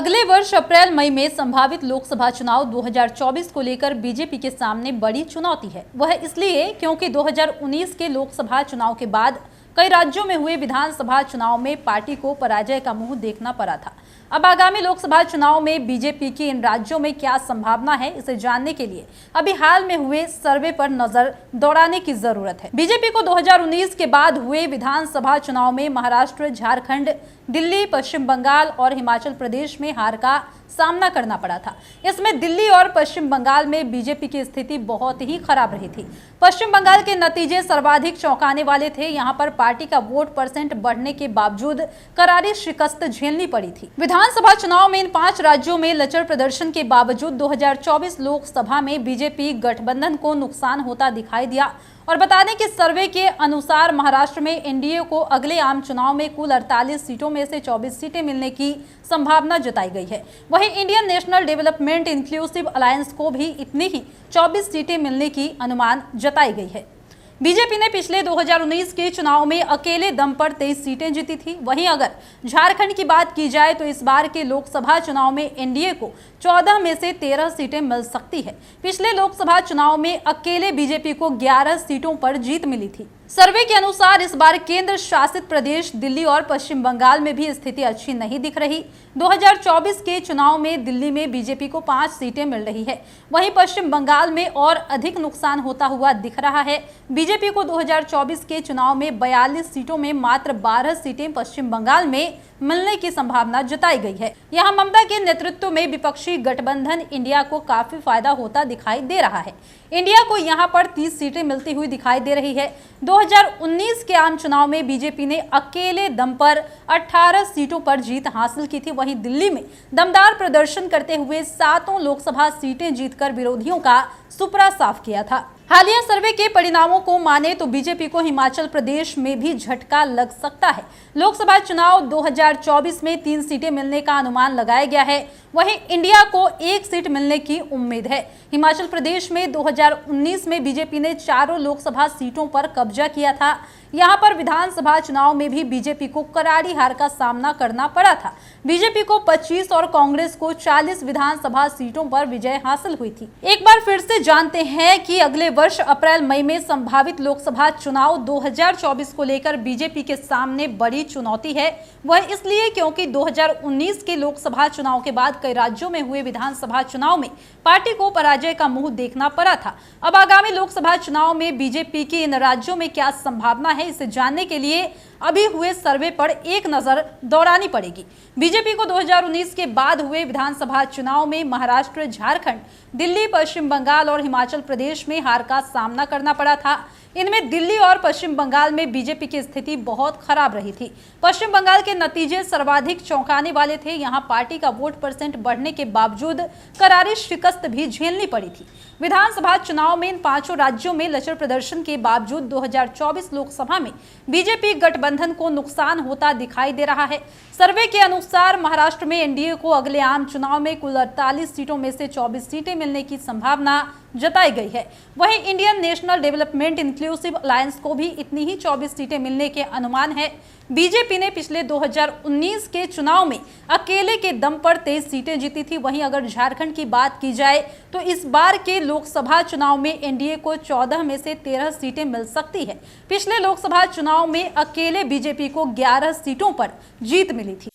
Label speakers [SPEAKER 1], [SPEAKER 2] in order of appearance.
[SPEAKER 1] अगले वर्ष अप्रैल मई में संभावित लोकसभा चुनाव 2024 को लेकर बीजेपी के सामने बड़ी चुनौती है। वह इसलिए क्योंकि 2019 के लोकसभा चुनाव के बाद कई राज्यों में हुए विधानसभा चुनाव में पार्टी को पराजय का मुंह देखना पड़ा था। अब आगामी लोकसभा चुनाव में बीजेपी की इन राज्यों में क्या संभावना है, इसे जानने के लिए अभी हाल में हुए सर्वे पर नजर दौड़ाने की जरूरत है। बीजेपी को 2019 के बाद हुए विधानसभा चुनाव में महाराष्ट्र, झारखंड, दिल्ली, पश्चिम बंगाल और हिमाचल प्रदेश में हार का सामना करना पड़ा था। इसमें दिल्ली और पश्चिम बंगाल में बीजेपी की स्थिति बहुत ही खराब रही थी। पश्चिम बंगाल के नतीजे सर्वाधिक चौंकाने वाले थे। यहां पर पार्टी का वोट परसेंट बढ़ने के बावजूद करारी शिकस्त झेलनी पड़ी थी। विधानसभा चुनाव में इन 5 राज्यों में लचर प्रदर्शन के बावजूद 2024 लोकसभा में बीजेपी गठबंधन को नुकसान होता दिखाई दिया। और बता दें कि सर्वे के अनुसार महाराष्ट्र में एनडीए को अगले आम चुनाव में कुल 48 सीटों में से 24 सीटें मिलने की संभावना जताई गई है। वहीं Indian national development inclusive alliance को भी इतनी ही 24 सीटें मिलने की अनुमान जताई गई है। बीजेपी ने पिछले 2019 के चुनाव में अकेले दम पर 23 सीटें जीती थी। वहीं अगर झारखंड की बात की जाए तो इस बार के लोकसभा चुनाव में एनडीए को 14 में से 13 सीटें मिल सकती है। पिछले लोकसभा चुनाव में अकेले बीजेपी को 11 सीटों पर जीत मिली थी। सर्वे के अनुसार इस बार केंद्र शासित प्रदेश दिल्ली और पश्चिम बंगाल में भी स्थिति अच्छी नहीं दिख रही। 2024 के चुनाव में दिल्ली में बीजेपी को 5 सीटें मिल रही है। वहीं पश्चिम बंगाल में और अधिक नुकसान होता हुआ दिख रहा है। बीजेपी को 2024 के चुनाव में 42 सीटों में मात्र 12 सीटें पश्चिम बंगाल में मिलने की संभावना जताई गई है। यहाँ ममता के नेतृत्व में विपक्षी गठबंधन इंडिया को काफी फायदा होता दिखाई दे रहा है। इंडिया को यहाँ पर 30 सीटें मिलती हुई दिखाई दे रही है। 2019 के आम चुनाव में बीजेपी ने अकेले दम पर 18 सीटों पर जीत हासिल की थी। वहीं दिल्ली में दमदार प्रदर्शन करते हुए 7 लोकसभा सीटें जीतकर विरोधियों का सुपरा साफ किया था। हालिया सर्वे के परिणामों को माने तो बीजेपी को हिमाचल प्रदेश में भी झटका लग सकता है। लोकसभा चुनाव 2024 में 3 सीटें मिलने का अनुमान लगाया गया है। वहीं इंडिया को 1 सीट मिलने की उम्मीद है। हिमाचल प्रदेश में 2019 में बीजेपी ने 4 लोकसभा सीटों पर कब्जा किया था। यहां पर विधानसभा चुनाव में भी बीजेपी को करारी हार का सामना करना पड़ा था। बीजेपी को 25 और कांग्रेस को 40 विधानसभा सीटों पर विजय हासिल हुई थी। एक बार फिर से जानते हैं कि अगले वर्ष अप्रैल मई में संभावित लोकसभा चुनाव 2024 को लेकर बीजेपी के सामने बड़ी चुनौती है। वह इसलिए क्योंकि 2019 के लोकसभा चुनाव के बाद कई राज्यों में हुए विधानसभा चुनाव में पार्टी को पराजय का मुंह देखना पड़ा था। अब आगामी लोकसभा चुनाव में बीजेपी की इन राज्यों में क्या संभावना है, इसे जानने के लिए अभी हुए सर्वे पर एक नजर दौड़ानी पड़ेगी। बीजेपी को 2019 के बाद हुए विधानसभा चुनाव में महाराष्ट्र, झारखंड, दिल्ली, पश्चिम बंगाल और हिमाचल प्रदेश में हार का सामना करना पड़ा था। इनमें दिल्ली और पश्चिम बंगाल में बीजेपी की स्थिति बहुत खराब रही थी। पश्चिम बंगाल के नतीजे सर्वाधिक चौंकाने वाले थे। यहां पार्टी का वोट परसेंट बढ़ने के बावजूद करारी शिकस्त भी झेलनी पड़ी थी। विधानसभा चुनाव में इन 5 राज्यों में लचर प्रदर्शन के बावजूद 2024 लोकसभा में बीजेपी गठबंधन को नुकसान होता दिखाई दे रहा है। सर्वे के अनुसार महाराष्ट्र में एनडीए को अगले आम चुनाव में कुल 48 सीटों में से 24 सीटें मिलने की संभावना जताई गई है। वहीं Indian national development inclusive alliance को भी इतनी ही 24 सीटें मिलने के अनुमान है। बीजेपी ने पिछले 2019 के चुनाव में अकेले के दम पर 23 सीटें जीती थी। वहीं अगर झारखंड की बात की जाए तो इस बार के लोकसभा चुनाव में एनडीए को 14 में से 13 सीटें मिल सकती है। पिछले लोकसभा चुनाव में अकेले बीजेपी को 11 सीटों पर जीत मिली थी।